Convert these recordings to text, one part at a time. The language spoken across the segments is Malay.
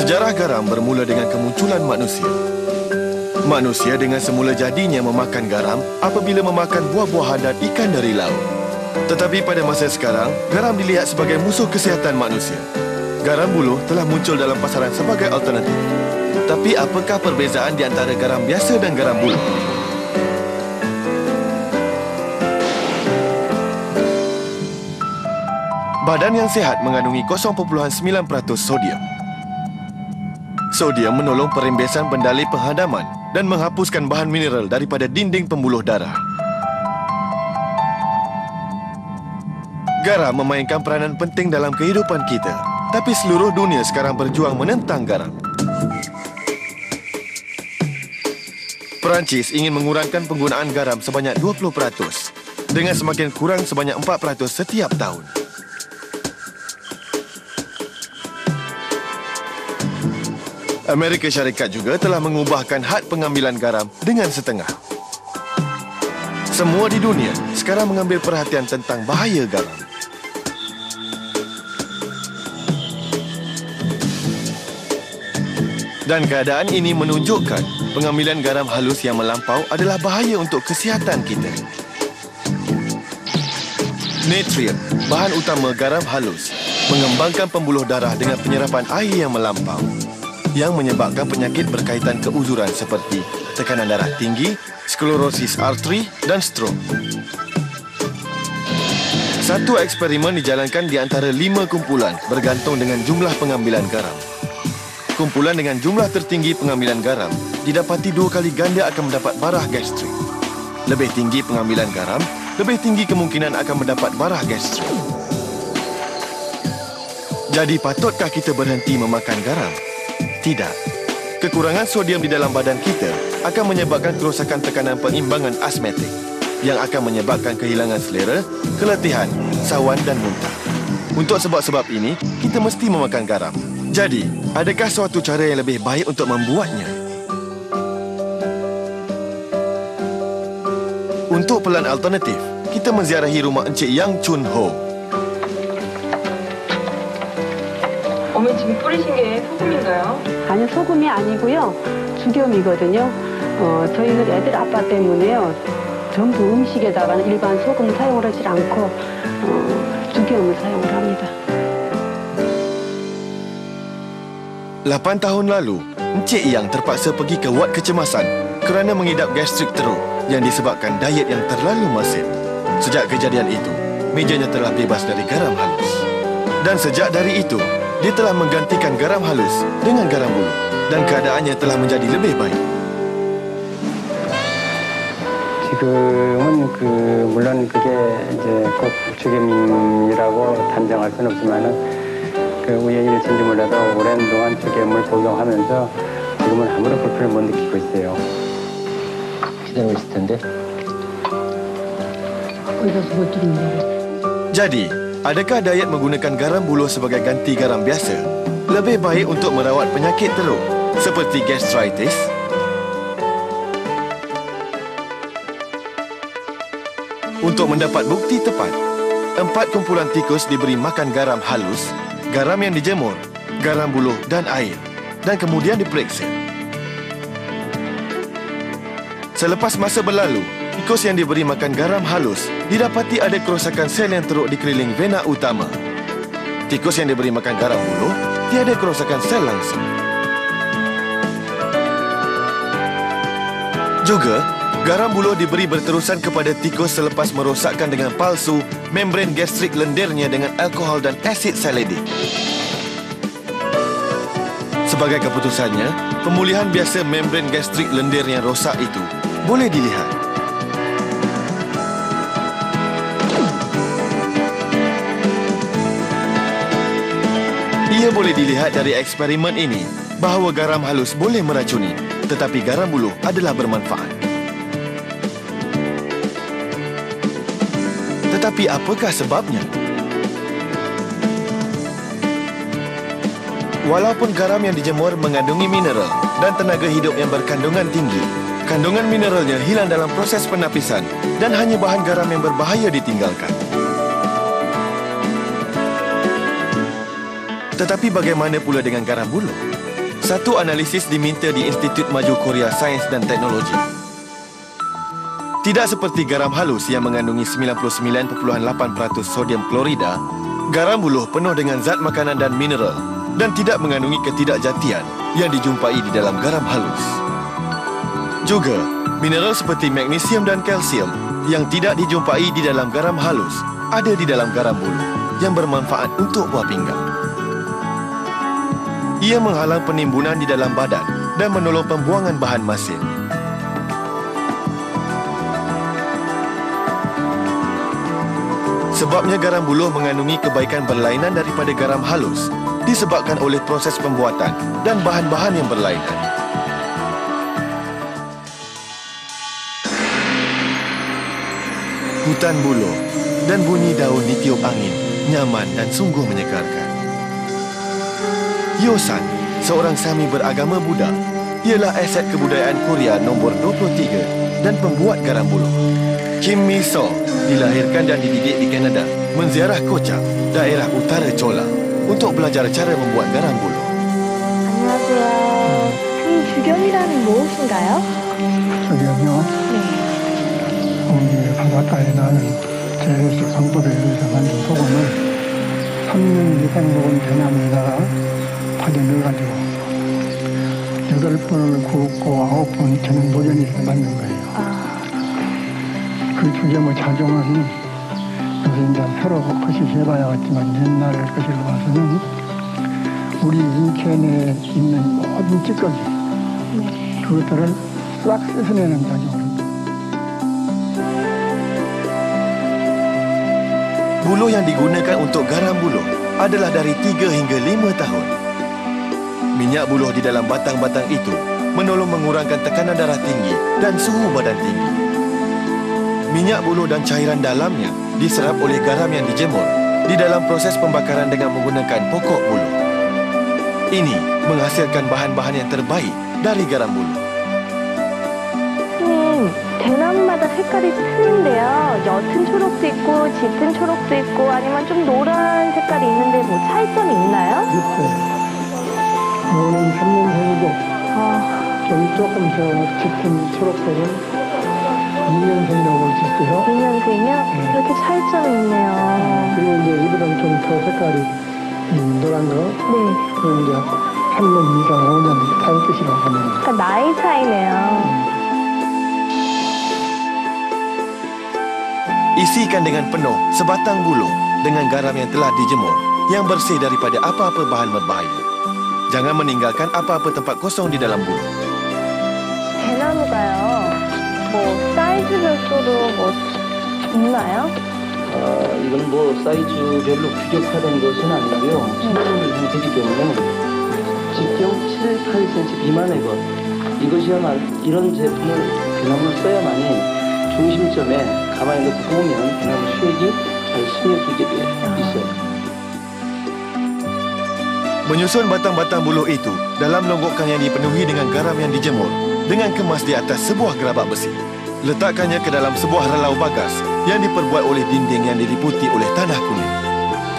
Sejarah garam bermula dengan kemunculan manusia. Manusia dengan semula jadinya memakan garam apabila memakan buah-buahan dan ikan dari laut. Tetapi pada masa sekarang, garam dilihat sebagai musuh kesihatan manusia. Garam buluh telah muncul dalam pasaran sebagai alternatif. Tapi apakah perbezaan di antara garam biasa dan garam buluh? Badan yang sihat mengandungi 0.9% sodium. Sodium menolong perembesan bendalai penghadaman dan menghapuskan bahan mineral daripada dinding pembuluh darah. Garam memainkan peranan penting dalam kehidupan kita, tapi seluruh dunia sekarang berjuang menentang garam. Perancis ingin mengurangkan penggunaan garam sebanyak 20%, dengan semakin kurang sebanyak 4% setiap tahun. Amerika Syarikat juga telah mengubahkan had pengambilan garam dengan setengah. Semua di dunia sekarang mengambil perhatian tentang bahaya garam. Dan keadaan ini menunjukkan pengambilan garam halus yang melampau adalah bahaya untuk kesihatan kita. Natrium, bahan utama garam halus, mengembangkan pembuluh darah dengan penyerapan air yang melampau, yang menyebabkan penyakit berkaitan keuzuran seperti tekanan darah tinggi, sklerosis arteri dan strok. Satu eksperimen dijalankan di antara 5 kumpulan bergantung dengan jumlah pengambilan garam. Kumpulan dengan jumlah tertinggi pengambilan garam didapati 2 kali ganda akan mendapat barah gastrik. Lebih tinggi pengambilan garam, lebih tinggi kemungkinan akan mendapat barah gastrik. Jadi patutkah kita berhenti memakan garam? Tidak. Kekurangan sodium di dalam badan kita akan menyebabkan kerosakan tekanan perimbangan asmatik yang akan menyebabkan kehilangan selera, keletihan, sawan dan muntah. Untuk sebab-sebab ini, kita mesti memakan garam. Jadi, adakah suatu cara yang lebih baik untuk membuatnya? Untuk pelan alternatif, kita menziarahi rumah Encik Yang Chun Ho. 어머니 지금 뿌리신 게 소금인가요? 아니요, 소금이 아니고요. 죽염이거든요. 저희는 애들 아빠 때문에요. 전부 음식에다가는 일반 소금 사용을 하지 않고 죽염을 사용을 합니다. 8 tahun lalu, Encik Yang terpaksa pergi ke wad kecemasan kerana mengidap gastrik teruk yang disebabkan diet yang terlalu masin. Sejak kejadian itu, mejanya telah bebas dari garam halus. Dan sejak dari itu, dia telah menggantikan garam halus dengan garam buluh dan keadaannya telah menjadi lebih baik. 지금은 물론 그게 이제 꼭 죽염이라고 단정할 수는 없지만은 우연히 될지 몰라도 오랜 동안 죽염을 복용하면서 지금은 아무런 불편을 못 느끼고 있어요. 기다리고 있을 텐데. Jadi, adakah diet menggunakan garam buluh sebagai ganti garam biasa lebih baik untuk merawat penyakit teruk seperti gastritis? Untuk mendapat bukti tepat, 4 kumpulan tikus diberi makan garam halus, garam yang dijemur, garam buluh dan air, dan kemudian diperiksa. Selepas masa berlalu, tikus yang diberi makan garam halus didapati ada kerosakan sel yang teruk di keliling vena utama. Tikus yang diberi makan garam buluh tiada kerosakan sel langsung. Juga, garam buluh diberi berterusan kepada tikus selepas merosakkan dengan palsu membran gastrik lendirnya dengan alkohol dan asid salidik. Sebagai keputusannya, pemulihan biasa membran gastrik lendir yang rosak itu boleh dilihat. Ia boleh dilihat dari eksperimen ini bahawa garam halus boleh meracuni, tetapi garam buluh adalah bermanfaat. Tetapi apakah sebabnya? Walaupun garam yang dijemur mengandungi mineral dan tenaga hidup yang berkandungan tinggi, kandungan mineralnya hilang dalam proses penapisan dan hanya bahan garam yang berbahaya ditinggalkan. Tetapi bagaimana pula dengan garam buluh? Satu analisis diminta di Institut Maju Korea Sains dan Teknologi. Tidak seperti garam halus yang mengandungi 99.8% sodium klorida, garam buluh penuh dengan zat makanan dan mineral dan tidak mengandungi ketidakjatian yang dijumpai di dalam garam halus. Juga, mineral seperti magnesium dan kalsium yang tidak dijumpai di dalam garam halus ada di dalam garam buluh yang bermanfaat untuk buah pinggang. Ia menghalang penimbunan di dalam badan dan menolong pembuangan bahan masin. Sebabnya garam buluh mengandungi kebaikan berlainan daripada garam halus disebabkan oleh proses pembuatan dan bahan-bahan yang berlainan. Hutan buluh dan bunyi daun ditiup angin nyaman dan sungguh menyegarkan. Yosan, seorang Sami beragama Buddha, ialah aset kebudayaan Korea nombor 23 dan pembuat garam buluh. Kim Mi-so dilahirkan dan dididik di Kanada, menziarah Kocha, daerah utara Chola, untuk belajar cara membuat garam buluh. 안녕하세요. 선생님, 주겸이라는 무엇인가요? 주겸이요? 네. 우리 바닷가에 나는 재래식 방법에 의해서 만든 소금을 3년 이상 먹은 대나무에다가 파져 넣어가지고 8번을 굽고 9번 되는 노전이 만든 거예요. 그 주겸의 자종은 요새 이제 새로 거시해봐야겠지만 옛날 것으로 봐서는 우리 인천에 있는 모든 찌꺼기 그것들을 싹 씻어내는 작용을. Buluh yang digunakan untuk garam buluh adalah dari 3 hingga 5 tahun. Minyak buluh di dalam batang-batang itu menolong mengurangkan tekanan darah tinggi dan suhu badan tinggi. Minyak buluh dan cairan dalamnya diserap oleh garam yang dijemur di dalam proses pembakaran dengan menggunakan pokok buluh. Ini menghasilkan bahan-bahan yang terbaik dari garam buluh. 대나무마다 색깔이 틀린데요. 옅은 초록도 있고 짙은 초록도 있고 아니면 좀 노란 색깔이 있는데 뭐 차이점이 있나요? 있어요. 이거는 3년생이고 좀 조금 더 짙은 초록색은 2년생이라고 볼 수 있어요. 2년생이요? 이렇게 차이점이 있네요. 그리고 이제 이보다 좀 더 색깔이 노란 거. 네. 그건 이제 3년 이상 5년 타임 뜻이라고 하면. 그러니까 나이 차이네요. Isikan dengan penuh sebatang buluh dengan garam yang telah dijemur yang bersih daripada apa-apa bahan berbahaya. Jangan meninggalkan apa-apa tempat kosong di dalam buluh. 대나무가요. 뭐 사이즈 별도로 뭐 있나요? 이건 뭐 사이즈별로 규격화된 것은 아니고요. 성분이 형태이기 때문에 직경 7, 8cm 미만의 것. 이것이야말로 이런 제품을 대나무를 써야만이 중심점에 가만히 놓고 보면 대나무 수액이 잘 스며들게 돼 있어요. Menyusun batang-batang buluh itu dalam longgokan yang dipenuhi dengan garam yang dijemur dengan kemas di atas sebuah gerabak besi. Letakkannya ke dalam sebuah relau bagas yang diperbuat oleh dinding yang diliputi oleh tanah kuning.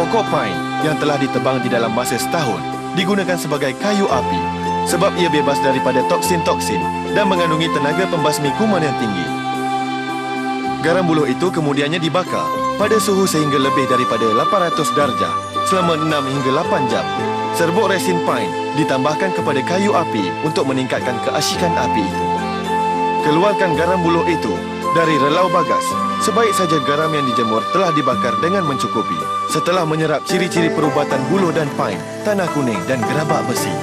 Pokok pine yang telah ditebang di dalam masa setahun digunakan sebagai kayu api sebab ia bebas daripada toksin-toksin dan mengandungi tenaga pembasmi kuman yang tinggi. Garam buluh itu kemudiannya dibakar pada suhu sehingga lebih daripada 800 darjah selama 6 hingga 8 jam. Serbuk resin pine ditambahkan kepada kayu api untuk meningkatkan keasyikan api itu. Keluarkan garam buluh itu dari relau bagas. Sebaik saja garam yang dijemur telah dibakar dengan mencukupi setelah menyerap ciri-ciri perubatan buluh dan pine, tanah kuning dan gerabak besi.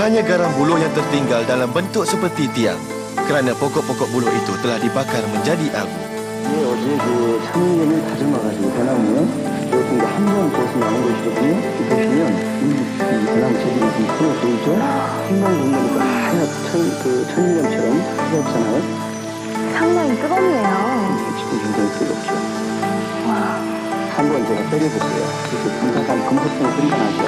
Hanya garam buluh yang tertinggal dalam bentuk seperti tiang kerana pokok-pokok buluh itu telah dibakar menjadi abu. 예, 어제 그 참이름을 다듬어가지고 대나무에 이렇게 한 번 벗어 나온 것이거든요. 보시면 이 대나무 재질이 좀 크게 보이죠? 한번 보니까 하얗 천일염처럼 하얗잖아요. 상당히 뜨겁네요. 지금 굉장히 뜨겁죠. 한번 제가 때려볼게요. 이렇게 금속한 금속성을 분간하죠.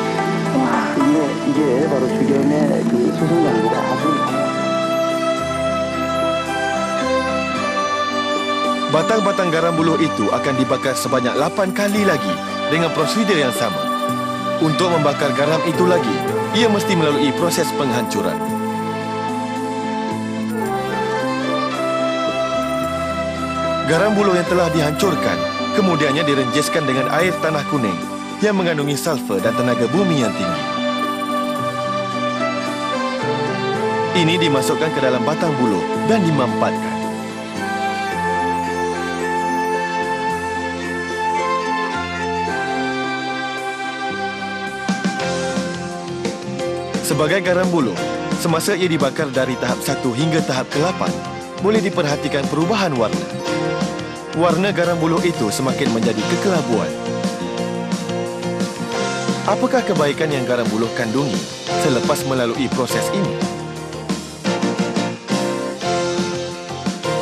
이게 바로 주겸의 그 수성량보다 아주 Batang-batang garam buluh itu akan dibakar sebanyak 8 kali lagi dengan prosedur yang sama. Untuk membakar garam itu lagi, ia mesti melalui proses penghancuran. Garam buluh yang telah dihancurkan, kemudiannya direnjeskan dengan air tanah kuning yang mengandungi sulfur dan tenaga bumi yang tinggi. Ini dimasukkan ke dalam batang buluh dan dimampatkan. Sebagai garam buluh, semasa ia dibakar dari tahap 1 hingga tahap ke-8, boleh diperhatikan perubahan warna. Warna garam buluh itu semakin menjadi kekelabuan. Apakah kebaikan yang garam buluh kandungi selepas melalui proses ini?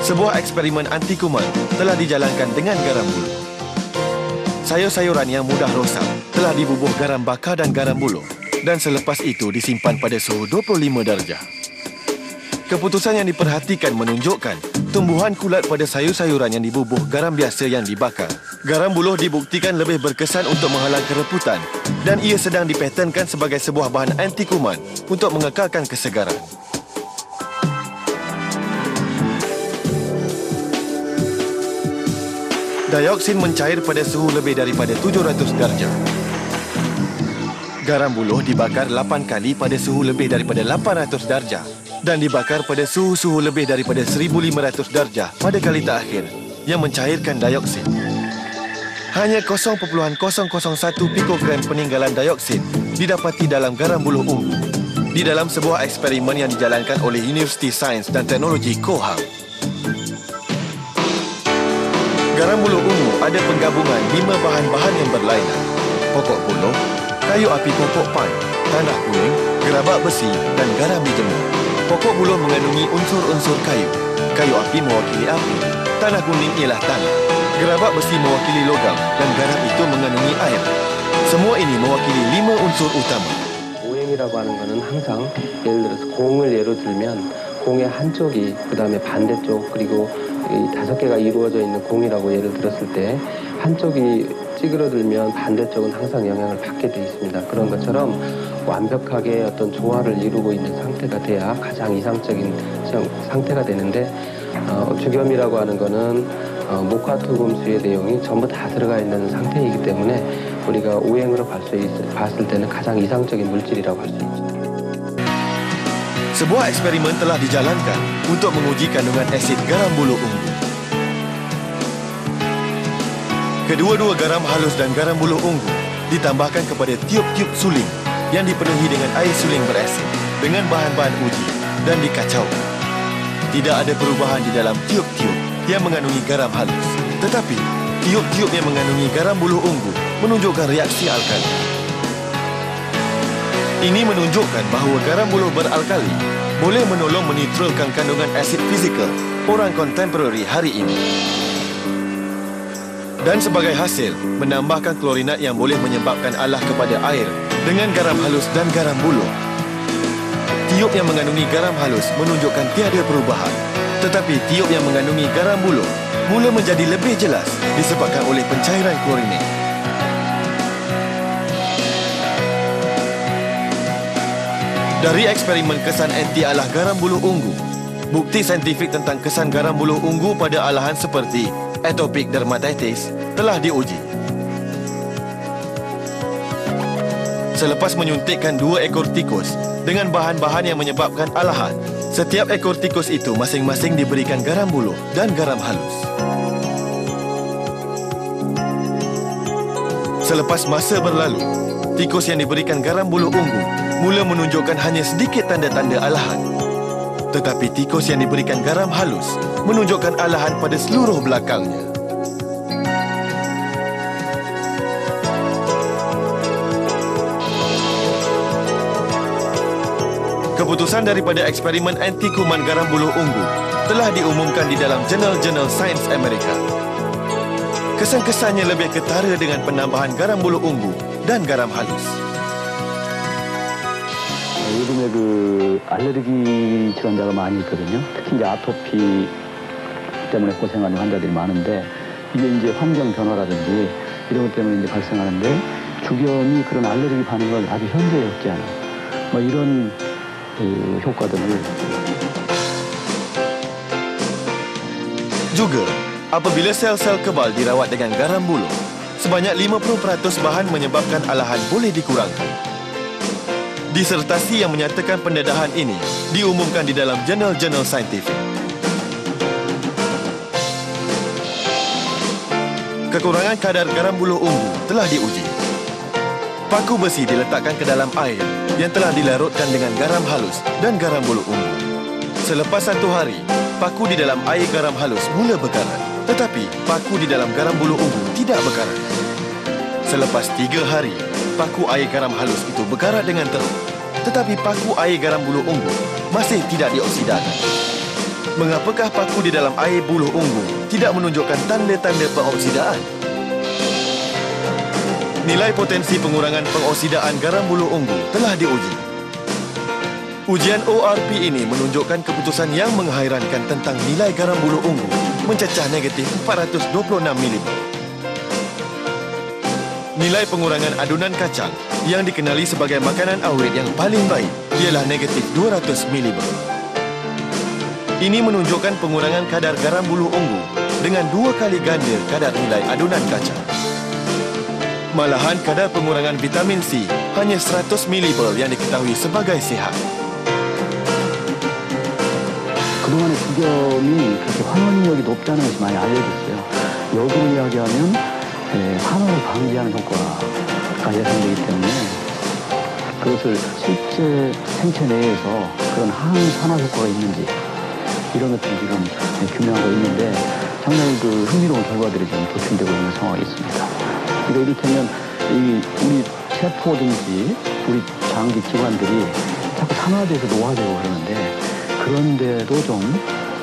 Sebuah eksperimen anti kuman telah dijalankan dengan garam buluh. Sayur-sayuran yang mudah rosak telah dibubuh garam bakar dan garam buluh, dan selepas itu disimpan pada suhu 25 darjah. Keputusan yang diperhatikan menunjukkan tumbuhan kulat pada sayur-sayuran yang dibubuh garam biasa yang dibakar. Garam buluh dibuktikan lebih berkesan untuk menghalang kereputan dan ia sedang dipatenkan sebagai sebuah bahan anti kuman untuk mengekalkan kesegaran. Dioksin mencair pada suhu lebih daripada 700 darjah. Garam buluh dibakar 8 kali pada suhu lebih daripada 800 darjah dan dibakar pada suhu lebih daripada 1500 darjah pada kali terakhir yang mencairkan dioksin. Hanya 0,001 pikogram peninggalan dioksin didapati dalam garam buluh ungu di dalam sebuah eksperimen yang dijalankan oleh Universiti Sains dan Teknologi Kohang. Garam buluh ungu ada penggabungan 5 bahan-bahan yang berlainan: pokok buluh, kayu api pokok pan, tanah kuning, gerabak besi dan garam dijemur. Pokok buluh mengandungi unsur-unsur kayu. Kayu api mewakili api, tanah kuning ialah tanah, gerabak besi mewakili logam dan garam itu mengandungi air. Semua ini mewakili 5 unsur utama. 오행이라고 하는 거는 항상 예를 들어서 공을 예로 들면 공의 한쪽이 그다음에 반대쪽 그리고 이 5개가 이루어져 있는 공이라고 예를 들었을 때 한쪽이 찌그러들면 반대쪽은 항상 영향을 받게 돼 있습니다. 그런 것처럼 완벽하게 어떤 조화를 이루고 있는 상태가 돼야 가장 이상적인 상태가 되는데 주겸이라고 하는 거는 목화투금수의 내용이 전부 다 들어가 있는 상태이기 때문에 우리가 오행으로 봤을 때는 가장 이상적인 물질이라고 할 수 있죠. Sebuah eksperimen telah dijalankan untuk menguji kandungan asid garam buluh ungu. Kedua-dua garam halus dan garam buluh ungu ditambahkan kepada tiup-tiup suling yang dipenuhi dengan air suling berasid dengan bahan-bahan uji dan dikacaukan. Tidak ada perubahan di dalam tiup-tiup yang mengandungi garam halus, tetapi tiup-tiup yang mengandungi garam buluh ungu menunjukkan reaksi alkali. Ini menunjukkan bahawa garam buluh beralkali boleh menolong menetralkan kandungan asid fizikal orang kontemporari hari ini. Dan sebagai hasil, menambahkan klorinat yang boleh menyebabkan alah kepada air dengan garam halus dan garam buluh. Tiup yang mengandungi garam halus menunjukkan tiada perubahan, tetapi tiup yang mengandungi garam buluh mula menjadi lebih jelas disebabkan oleh pencairan klorinat. Dari eksperimen kesan anti alah garam buluh ungu, bukti saintifik tentang kesan garam buluh ungu pada alahan seperti atopic dermatitis telah diuji. Selepas menyuntikkan 2 ekor tikus dengan bahan-bahan yang menyebabkan alahan, setiap ekor tikus itu masing-masing diberikan garam buluh dan garam halus. Selepas masa berlalu, tikus yang diberikan garam buluh ungu mula menunjukkan hanya sedikit tanda-tanda alahan. Tetapi tikus yang diberikan garam halus menunjukkan alahan pada seluruh belakangnya. Keputusan daripada eksperimen anti kuman garam buluh ungu telah diumumkan di dalam jurnal-jurnal Sains Amerika. Kesan-kesannya lebih ketara dengan penambahan garam buluh ungu dan garam halus. 요즘에 그 알레르기 질환자가 많이 있거든요. 특히 이제 아토피 때문에 고생하는 환자들이 많은데 이게 이제 환경 변화라든지 이런 것 때문에 이제 발생하는데 죽염이 그런 알레르기 반응을 아주 현저히 억제하는 뭐 이런 효과들을. Juga, apabila sel-sel kebal dirawat dengan garam buluh, sebanyak 50% bahan menyebabkan alahan boleh dikurangkan. Disertasi yang menyatakan pendedahan ini diumumkan di dalam jurnal-jurnal saintifik. Kekurangan kadar garam buluh ungu telah diuji. Paku besi diletakkan ke dalam air yang telah dilarutkan dengan garam halus dan garam buluh ungu. Selepas 1 hari, paku di dalam air garam halus mula berkarat, tetapi paku di dalam garam buluh ungu tidak berkarat. Selepas 3 hari, paku air garam halus itu berkarat dengan teruk, tetapi paku air garam buluh ungu masih tidak dioksidakan. Mengapakah paku di dalam air buluh ungu tidak menunjukkan tanda-tanda pengoksidaan? Nilai potensi pengurangan pengoksidaan garam buluh ungu telah diuji. Ujian ORP ini menunjukkan keputusan yang menghairankan tentang nilai garam buluh ungu mencecah negatif 426 mg. Nilai pengurangan adunan kacang yang dikenali sebagai makanan awet yang paling baik ialah negatif 200 mg. Ini menunjukkan pengurangan kadar garam buluh ungu dengan 2 kali ganda kadar nilai adunan kacang. Malahan kadar pengurangan vitamin C hanya 100 mg yang diketahui sebagai sihat. 그동안에 죽염이 그렇게 환원력이 높다는 것이 많이 알려졌어요. 여기를 이야기하면 환원을 방지하는 효과가 예상되기 때문에 그것을 실제 생체 내에서 그런 항산화 효과가 있는지 이런 것들을 지금 규명하고 있는데 상당히 흥미로운 결과들이 지금 도출되고 있는 상황이 있습니다. 그러니까 이를테면 우리 세포든지 우리 장기 기관들이 자꾸 산화돼서 노화되고 그러는데 그런데도 좀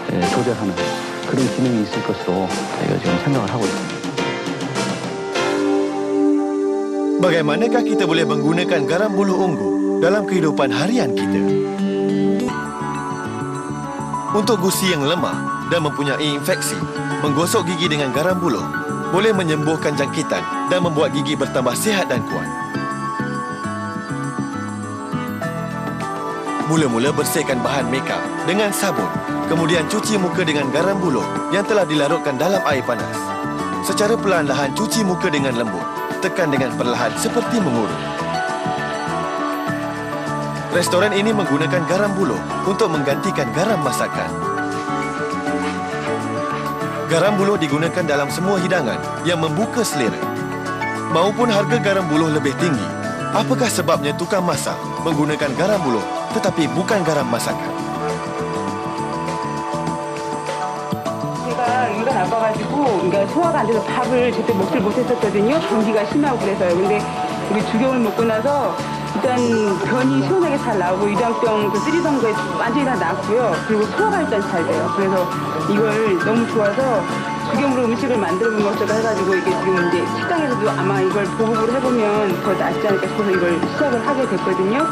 조절하는 그런 기능이 있을 것으로 저희가 지금 생각을 하고 있습니다. Bagaimanakah kita boleh menggunakan garam buluh ungu dalam kehidupan harian kita? Untuk gusi yang lemah dan mempunyai infeksi, menggosok gigi dengan garam buluh boleh menyembuhkan jangkitan dan membuat gigi bertambah sihat dan kuat. Mula-mula bersihkan bahan makeup dengan sabun, kemudian cuci muka dengan garam buluh yang telah dilarutkan dalam air panas. Secara perlahan-lahan cuci muka dengan lembut, tekan dengan perlahan seperti mengurut. Restoran ini menggunakan garam buluh untuk menggantikan garam masakan. Garam buluh digunakan dalam semua hidangan yang membuka selera. Maupun harga garam buluh lebih tinggi, apakah sebabnya tukang masak menggunakan garam buluh tetapi bukan garam masakan? 제가 이가 나빠가지고 그러니까 소화가 안 돼서 밥을 제때 먹질 못했었거든요. 감기가 심하고 그래서요. 근데 우리 죽염을 먹고 나서 일단 변이 시원하게 잘 나오고 유당병 쓰리던 거에 완전히 다 나았고요. 그리고 소화가 일단 잘 돼요. 그래서 이걸 너무 좋아서 죽염으로 음식을 만들어 본 것처럼 해가지고 이게 지금 이제 식당에서도 아마 이걸 보급을 해보면 더 낫지 않을까 싶어서 이걸 시작을 하게 됐거든요.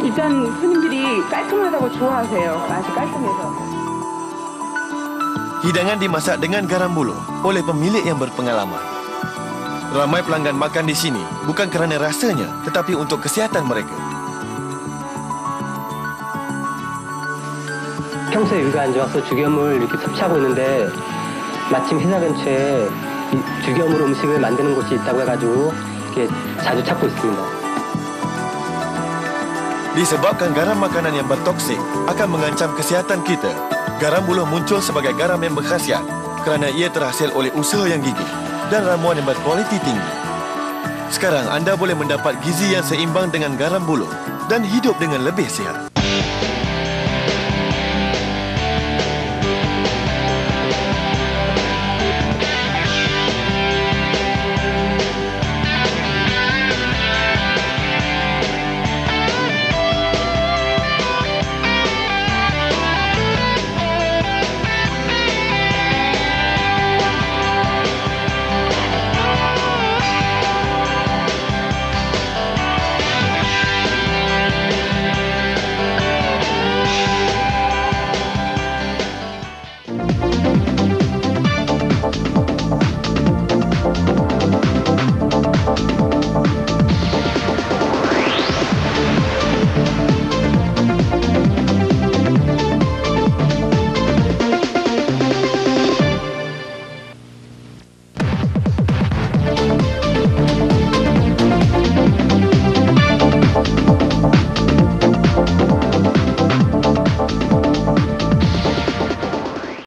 일단 손님들이 깔끔하다고 좋아하세요. 맛이 깔끔해서. Hidangan dimasak dengan garam buluh oleh pemilik yang berpengalaman. Ramai pelanggan makan di sini bukan kerana rasanya, tetapi untuk kesihatan mereka. 평소에 여기가 안 좋아서 죽염을 이렇게 섭취하고 있는데 마침 회사 근처에 죽염으로 음식을 만드는 곳이 있다고 해가지고 이렇게 자주 찾고 있습니다. Disebabkan garam makanan yang bertoksik akan mengancam kesihatan kita, garam buluh muncul sebagai garam yang berkhasiat kerana ia terhasil oleh usaha yang gigih dan ramuan yang berkualiti tinggi. Sekarang anda boleh mendapat gizi yang seimbang dengan garam buluh dan hidup dengan lebih sihat.